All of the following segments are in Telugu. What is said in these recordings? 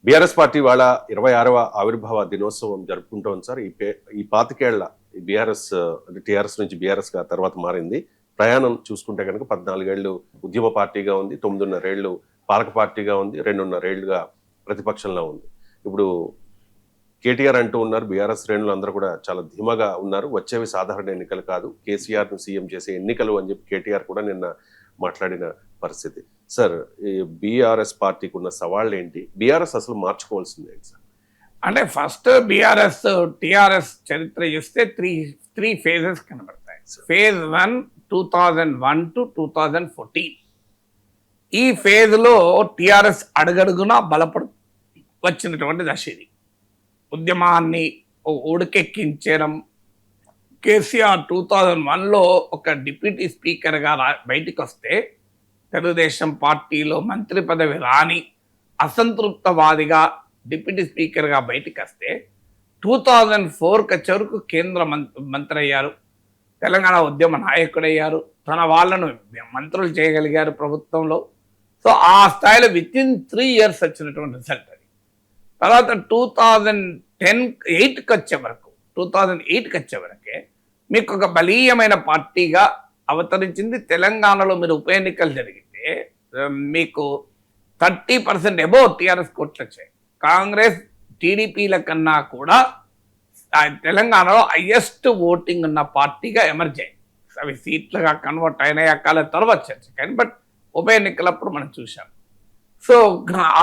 బీఆర్ఎస్ పార్టీ వాళ్ళ 26వ ఆవిర్భావ దినోత్సవం జరుపుకుంటోంది సార్. ఈ 25 బీఆర్ఎస్ అంటే టీఆర్ఎస్ నుంచి బీఆర్ఎస్ గా తర్వాత మారింది. ప్రయాణం చూసుకుంటే కనుక 14 ఏళ్ళు ఉద్యమ పార్టీగా ఉంది, 9.5 ఏళ్ళు పాలక పార్టీగా ఉంది, 2.5 ఏళ్ళుగా ప్రతిపక్షంలో ఉంది. ఇప్పుడు కేటీఆర్ అంటూ ఉన్నారు, బీఆర్ఎస్ శ్రేణులు అందరూ కూడా చాలా ధీమాగా ఉన్నారు, వచ్చేవి సాధారణ ఎన్నికలు కాదు, కేసీఆర్ను సీఎం చేసే ఎన్నికలు అని చెప్పి కేటీఆర్ కూడా నిన్న మాట్లాడిన పరిస్థితి. సార్, ఈ బీఆర్ఎస్ పార్టీకి ఉన్న సవాళ్ళు ఏంటి? బీఆర్ఎస్ అసలు మార్చుకోవాల్సింది ఏంటి సార్? అంటే ఫస్ట్ బీఆర్ఎస్ టీఆర్ఎస్ చరిత్ర చూస్తే త్రీ ఫేజెస్ కనబడతాయి. Phase 1 2001 to 2014. ఈ ఫేజ్లో టీఆర్ఎస్ అడుగడుగునా బలపడు వచ్చినటువంటి దశ ఇది. ఉద్యమాన్ని ఉడికెక్కించడం. కేసీఆర్ 2001లో ఒక డిప్యూటీ స్పీకర్గా బయటికి వస్తే తెలుగుదేశం పార్టీలో మంత్రి పదవి రాని అసంతృప్తవాదిగా డిప్యూటీ స్పీకర్గా బయటికి వస్తే 2004 వచ్చేవరకు కేంద్ర మంత్రి అయ్యారు, తెలంగాణ ఉద్యమ నాయకుడయ్యారు, తన వాళ్ళను మంత్రులు చేయగలిగారు ప్రభుత్వంలో. సో ఆ స్థాయిలో వితిన్ 3 years వచ్చినటువంటి రిజల్ట్ అది. తర్వాత 2008కి వచ్చే వరకే మీకు ఒక బలీయమైన పార్టీగా అవతరించింది. తెలంగాణలో మీరు ఉప ఎన్నికలు జరిగితే మీకు 30% అబోవ్ టీఆర్ఎస్ కోట్లు వచ్చాయి. కాంగ్రెస్ టీడీపీల కన్నా కూడా తెలంగాణలో హైయెస్ట్ ఓటింగ్ ఉన్న పార్టీగా ఎమర్జ్ అయింది. అవి సీట్లుగా కన్వర్ట్ అయినాయి అకాల తర్వాత చర్చ కానీ, బట్ ఉప ఎన్నికలప్పుడు మనం చూసాం. సో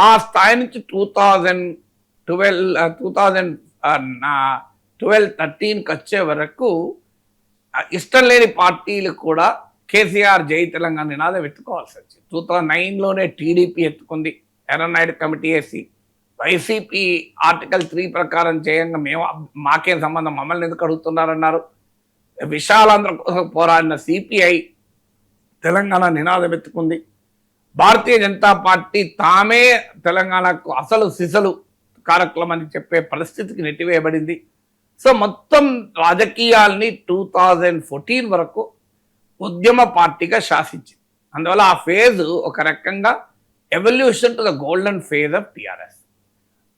ఆ స్థాయి నుంచి 2013కి వచ్చే వరకు ఇష్టం లేని పార్టీలు కూడా కేసీఆర్ జై తెలంగాణ నినాదం ఎత్తుకోవాల్సి వచ్చింది. 2009లోనే టీడీపీ ఎత్తుకుంది, ఎర్రనాయుడు కమిటీ వేసి. వైసీపీ ఆర్టికల్ 3 ప్రకారం చేయంగా మేము మాకేం సంబంధం, మమ్మల్ని ఎందుకు అడుగుతున్నారన్నారు. విశాలాంధ్ర కోసం పోరాడిన సిపిఐ తెలంగాణ నినాదం ఎత్తుకుంది. భారతీయ జనతా పార్టీ తామే తెలంగాణకు అసలు సిసలు కార్యక్రమం అని చెప్పే పరిస్థితికి నెట్టివేయబడింది. సో మొత్తం రాజకీయాల్ని 2014 వరకు ఉద్యమ పార్టీగా శాసించింది. అందువల్ల ఆ ఫేజ్ ఒక రకంగా evolution to the golden phase of TRS.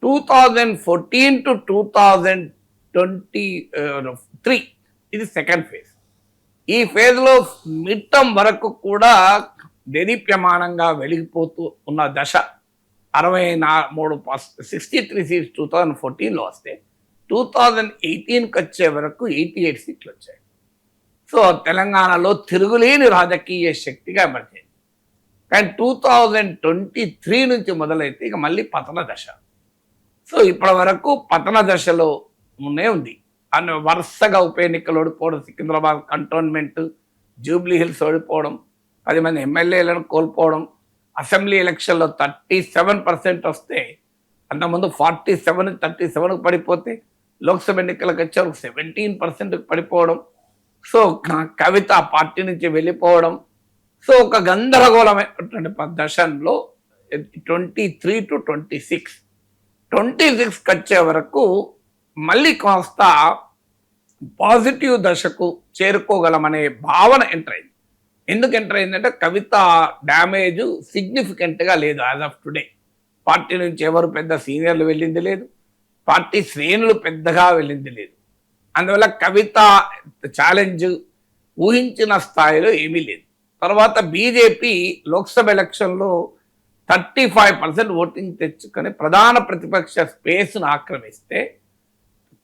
2014 to 2023 ఇది సెకండ్ ఫేజ్. ఈ ఫేజ్లో మిడ్ టర్మ్ వరకు కూడా దేదీప్యమానంగా వెలిగిపోతూ ఉన్న దశ. 63 సీట్స్ 2014లో వస్తే 2018కి వచ్చే వరకు 88 సీట్లు వచ్చాయి. సో తెలంగాణలో తిరుగులేని రాజకీయ శక్తిగా ఎమర్జైంది. కానీ 2023 నుంచి మొదలైతే ఇక మళ్ళీ పతన దశ. సో ఇప్పటి వరకు పతన దశలోనే ఉంది. అన్ని వరుసగా ఉప ఎన్నికలు ఓడిపోవడం, సికింద్రాబాద్ కంటోన్మెంట్, జూబ్లీ హిల్స్ ఓడిపోవడం, 10 మంది ఎమ్మెల్యేలను కోల్పోవడం, అసెంబ్లీ ఎలక్షన్లో 37% వస్తే అంతకుముందు 37కు పడిపోతే లోక్సభ ఎన్నికలకు వచ్చేవరకు 17%కు పడిపోవడం. సో కవిత పార్టీ నుంచి వెళ్ళిపోవడం. సో ఒక గందరగోళమైనటువంటి దశలో 23 to 26కి వచ్చే వరకు మళ్ళీ కాస్త పాజిటివ్ దశకు చేరుకోగలమనే భావన ఎంటర్ అయింది. ఎందుకు ఎంటర్ అయిందంటే కవిత డ్యామేజ్ సిగ్నిఫికెంట్గా లేదు యాజ్ ఆఫ్ టుడే. పార్టీ నుంచి ఎవరు పెద్ద సీనియర్లు వెళ్ళింది లేదు, పార్టీ శ్రేణులు పెద్దగా వెళ్ళింది లేదు. అందువల్ల కవిత ఛాలెంజ్ ఊహించిన స్థాయిలో ఏమీ లేదు. తర్వాత బీజేపీ లోక్సభ ఎలక్షన్లో 35% ఓటింగ్ తెచ్చుకొని ప్రధాన ప్రతిపక్ష స్పేస్ను ఆక్రమిస్తే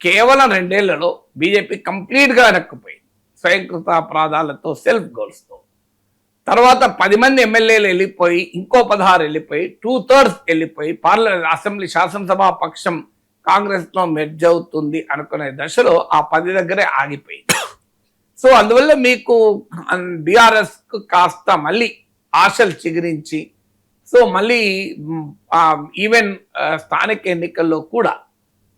కేవలం 2 ఏళ్లలో బీజేపీ కంప్లీట్గా వెనక్కిపోయింది, స్వయంకృత అపరాధాలతో, సెల్ఫ్ గోల్స్తో. తర్వాత 10 మంది ఎమ్మెల్యేలు వెళ్ళిపోయి, ఇంకో 16 వెళ్ళిపోయి, 2/3 వెళ్ళిపోయి అసెంబ్లీ శాసనసభ పక్షం కాంగ్రెస్లో మెర్జ్ అవుతుంది అనుకునే దశలో ఆ 10 దగ్గరే ఆగిపోయింది. సో అందువల్ల మీకు బీఆర్ఎస్కు కాస్త మళ్ళీ ఆశలు చిగురించి, సో మళ్ళీ ఈవెన్ స్థానిక ఎన్నికల్లో కూడా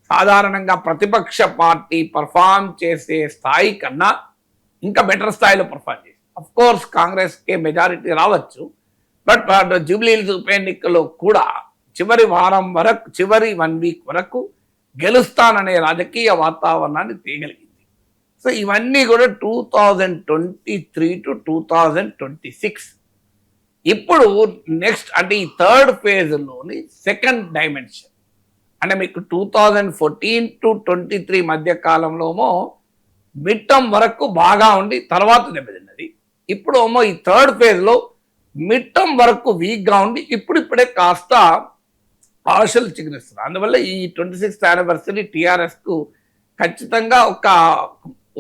సాధారణంగా ప్రతిపక్ష పార్టీ పర్ఫామ్ చేసే స్థాయి కన్నా ఇంకా బెటర్ స్థాయిలో పర్ఫామ్ చేసి, అఫ్ కోర్స్ కాంగ్రెస్కే మెజారిటీ రావచ్చు, బట్ జూబ్లీ హిల్స్ ఉప ఎన్నికల్లో కూడా చివరి 1 వీక్ వరకు గెలుస్తాననే రాజకీయ వాతావరణాన్ని తేగలిగింది. సో ఇవన్నీ కూడా 2023 to 2026. ఇప్పుడు నెక్స్ట్ అంటే ఈ థర్డ్ ఫేజ్లోని సెకండ్ డైమెన్షన్ అంటే మీకు 2014 to 23 మధ్య కాలంలోమో మిడ్ టర్మ్ వరకు బాగా ఉండి తర్వాత దెబ్బతిన్నది. ఇప్పుడు ఏమో ఈ థర్డ్ ఫేజ్లో మిడ్ టర్మ్ వరకు వీక్గా ఉండి ఇప్పుడిప్పుడే కాస్త ఆశలు చిగురిస్తున్నారు. అందువల్ల ఈ 26th యానివర్సరీ టీఆర్ఎస్కు ఖచ్చితంగా ఒక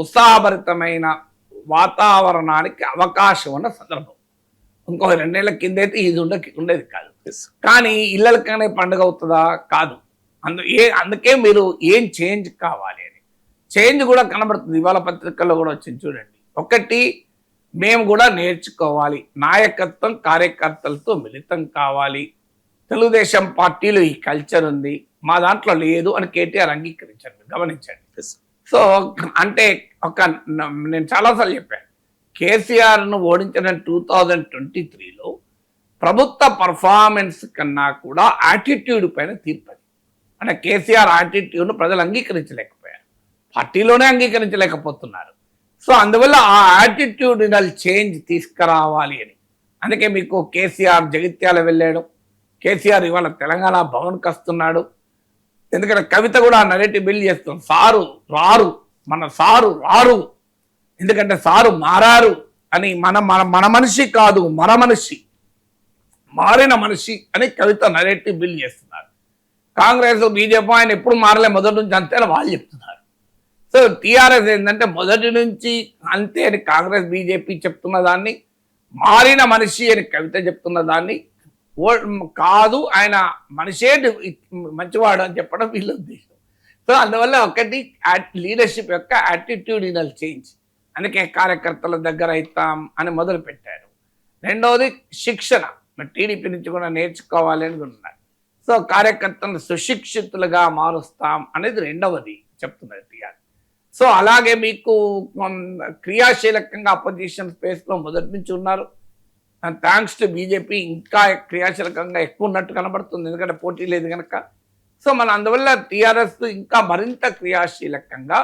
ఉత్సాహభరితమైన వాతావరణానికి అవకాశం ఉన్న సందర్భం. ఇంకో 2 నెలల కిందైతే ఇది ఉండేది కాదు. కానీ ఇళ్ళకనే పండుగ అవుతుందా? కాదు. అందుకే మీరు ఏం చేంజ్ కావాలి అని, చేంజ్ కూడా కనబడుతుంది. ఇవాళ పత్రికల్లో కూడా వచ్చింది చూడండి. ఒకటి, మేము కూడా నేర్చుకోవాలి, నాయకత్వం కార్యకర్తలతో మిళితం కావాలి, తెలుగుదేశం పార్టీలో ఈ కల్చర్ ఉంది, మా దాంట్లో లేదు అని కేటీఆర్ అంగీకరించారు. గమనించండి. సో అంటే నేను చాలాసార్లు చెప్పాను, కేసీఆర్ను ఓడించిన 2023లో ప్రభుత్వ పర్ఫార్మెన్స్ కన్నా కూడా యాటిట్యూడ్ పైన తీర్పది. అంటే కేసీఆర్ యాటిట్యూడ్ను ప్రజలు అంగీకరించలేకపోయారు, పార్టీలోనే అంగీకరించలేకపోతున్నారు. సో అందువల్ల ఆ యాటిట్యూడినల్ చేంజ్ తీసుకురావాలి అని, అందుకే మీకు కేసీఆర్ జగిత్యాల వెళ్ళాడు, కేసీఆర్ ఇవాళ తెలంగాణ భవన్కి వస్తున్నాడు. ఎందుకంటే కవిత కూడా నరేటివ్ బిల్డ్ చేస్తుంది, సారు రారు, మన సారు రారు, ఎందుకంటే సారు మారారు అని, మన మనిషి కాదు మన మనిషి, మారిన మనిషి అని కవిత నరేటివ్ బిల్డ్ చేస్తున్నారు. కాంగ్రెస్ బీజేపీ ఆయన ఎప్పుడు మారలే, మొదటి నుంచి అంతే అని వాళ్ళు చెప్తున్నారు. సో టీఆర్ఎస్ ఏంటంటే మొదటి నుంచి అంతే అని కాంగ్రెస్ బీజేపీ చెప్తున్న దాన్ని, మారిన మనిషి అని కవిత చెప్తున్న దాన్ని కాదు, ఆయన మనిషే మంచివాడు అని చెప్పడం వీళ్ళ ఉద్దేశం. సో అందువల్ల ఒకటి లీడర్షిప్ యొక్క యాటిట్యూడినల్ చేంజ్, అందుకే కార్యకర్తల దగ్గర అవుతాం అని మొదలు పెట్టారు. రెండవది శిక్షణ, టీడీపీ నుంచి కూడా నేర్చుకోవాలి అని ఉన్నారు. సో కార్యకర్తలను సుశిక్షితులుగా మారుస్తాం అనేది రెండవది చెప్తున్నది టీఆర్. సో అలాగే మీకు క్రియాశీలకంగా అపోజిషన్ స్పేస్లో మొదటి నుంచి ఉన్నారు. థ్యాంక్స్ టు బీజేపీ ఇంకా క్రియాశీలకంగా ఎక్కువ ఉన్నట్టు కనబడుతుంది, ఎందుకంటే పోటీ లేదు కనుక. సో మన అందువల్ల టీఆర్ఎస్ ఇంకా మరింత క్రియాశీలకంగా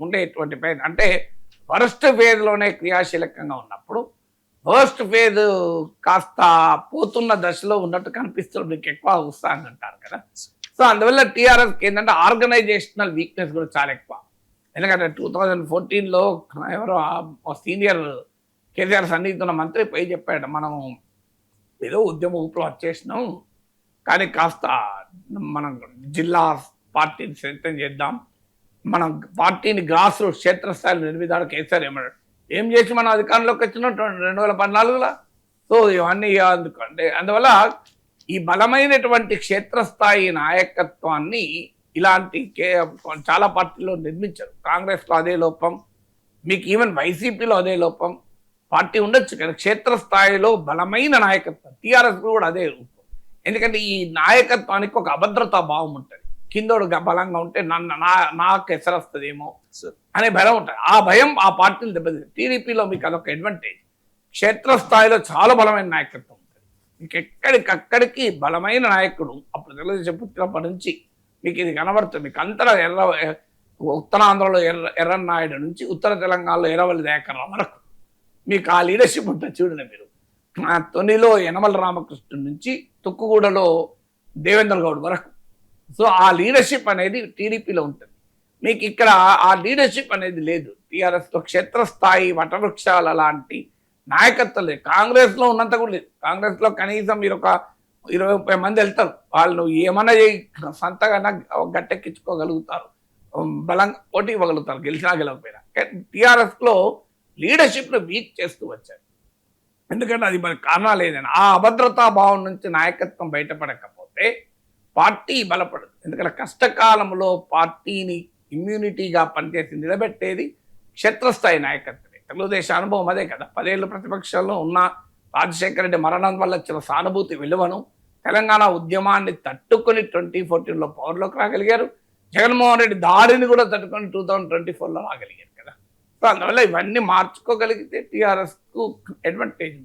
ఉండేటువంటి ఫేజ్, అంటే ఫస్ట్ ఫేజ్లోనే క్రియాశీలకంగా ఉన్నప్పుడు ఫస్ట్ ఫేజ్ కాస్త పోతున్న దశలో ఉన్నట్టు కనిపిస్తుంది, మీకు ఎక్కువ ఉత్సాహంగా అంటారు కదా. సో అందువల్ల టీఆర్ఎస్కి ఏంటంటే ఆర్గనైజేషనల్ వీక్నెస్ కూడా చాలా ఎక్కువ. ఎందుకంటే 2014లో ఎవరో సీనియర్ కేసీఆర్ సన్నిహితున్న మంత్రి పోయి చెప్పాడు, మనం ఏదో ఉద్యమ ఊపులో వచ్చేసినాం, కానీ కాస్త మనం జిల్లా పార్టీని స్ట్రెంథెన్ చేద్దాం, మనం పార్టీని గ్రాస్ రూట్ క్షేత్రస్థాయిలో నిర్మిదాడు. కేసీఆర్ ఏమన్నాడు, ఏం చేసి మనం అధికారంలోకి వచ్చినాం 2014లో. సో ఇవన్నీ అందుకంటే అందువల్ల ఈ బలమైనటువంటి క్షేత్రస్థాయి నాయకత్వాన్ని ఇలాంటి చాలా పార్టీలో నిర్మించారు. కాంగ్రెస్లో అదే లోపం, మీకు ఈవెన్ వైసీపీలో అదే లోపం. పార్టీ ఉండొచ్చు కానీ క్షేత్రస్థాయిలో బలమైన నాయకత్వం, టీఆర్ఎస్ కూడా అదే రూపం. ఎందుకంటే ఈ నాయకత్వానికి ఒక అభద్రతా భావం ఉంటుంది, కిందోడు బలంగా ఉంటే నాకు ఎసరు వస్తుందేమో అనే భయం ఉంటుంది. ఆ భయం ఆ పార్టీలు దెబ్బతింది. టీడీపీలో మీకు అదొక అడ్వాంటేజ్, క్షేత్రస్థాయిలో చాలా బలమైన నాయకత్వం ఉంటుంది. మీకు ఎక్కడికక్కడికి బలమైన నాయకుడు అప్పుడు తెలుగుదేశం పుట్టినప్పటి నుంచి మీకు ఇది కనబడుతుంది. మీకు అంతటా ఉత్తరాంధ్రలో ఎర్రన్నాయుడు నుంచి ఉత్తర తెలంగాణలో ఎర్రవల్లి దయాకర్ వరకు మీకు ఆ లీడర్షిప్ ఉంటుంది. చూడండి మీరు, తొనిలో యనమల రామకృష్ణ నుంచి తుక్కుగూడలో దేవేంద్ర గౌడ్ వరకు. సో ఆ లీడర్షిప్ అనేది టీడీపీలో ఉంటుంది. మీకు ఇక్కడ ఆ లీడర్షిప్ అనేది లేదు. టీఆర్ఎస్లో క్షేత్రస్థాయి వటవృక్షాల లాంటి నాయకత్వం లేదు. కాంగ్రెస్లో ఉన్నంత కూడా లేదు. కాంగ్రెస్లో కనీసం మీరు ఒక 20-30 మంది వెళ్తారు, వాళ్ళు ఏమన్నా సొంతగా గట్టెక్కించుకోగలుగుతారు, బలంగా పోటీ ఇవ్వగలుగుతారు, గెలిచినా గెలవకపోయినా. టీఆర్ఎస్లో లీడర్షిప్ను వీక్ చేస్తూ వచ్చారు. ఎందుకంటే అది మరి కారణాలు ఏదైనా ఆ అభద్రతా భావం నుంచి నాయకత్వం బయటపడకపోతే పార్టీ బలపడదు. ఎందుకంటే కష్టకాలంలో పార్టీని ఇమ్యూనిటీగా పనిచేసి నిలబెట్టేది క్షేత్రస్థాయి నాయకత్వమే. తెలుగుదేశం అనుభవం అదే కదా. 10 ఏళ్ళు ప్రతిపక్షంలో ఉన్న రాజశేఖర రెడ్డి మరణం వల్ల వచ్చిన సానుభూతి విలువను, తెలంగాణ ఉద్యమాన్ని తట్టుకొని 2014లో పవర్లోకి రాగలిగారు. జగన్మోహన్ రెడ్డి దాడిని కూడా తట్టుకొని 2024లో రాగలిగారు కదా. సో అందువల్ల ఇవన్నీ మార్చుకోగలిగితే టీఆర్ఎస్కు అడ్వాంటేజ్.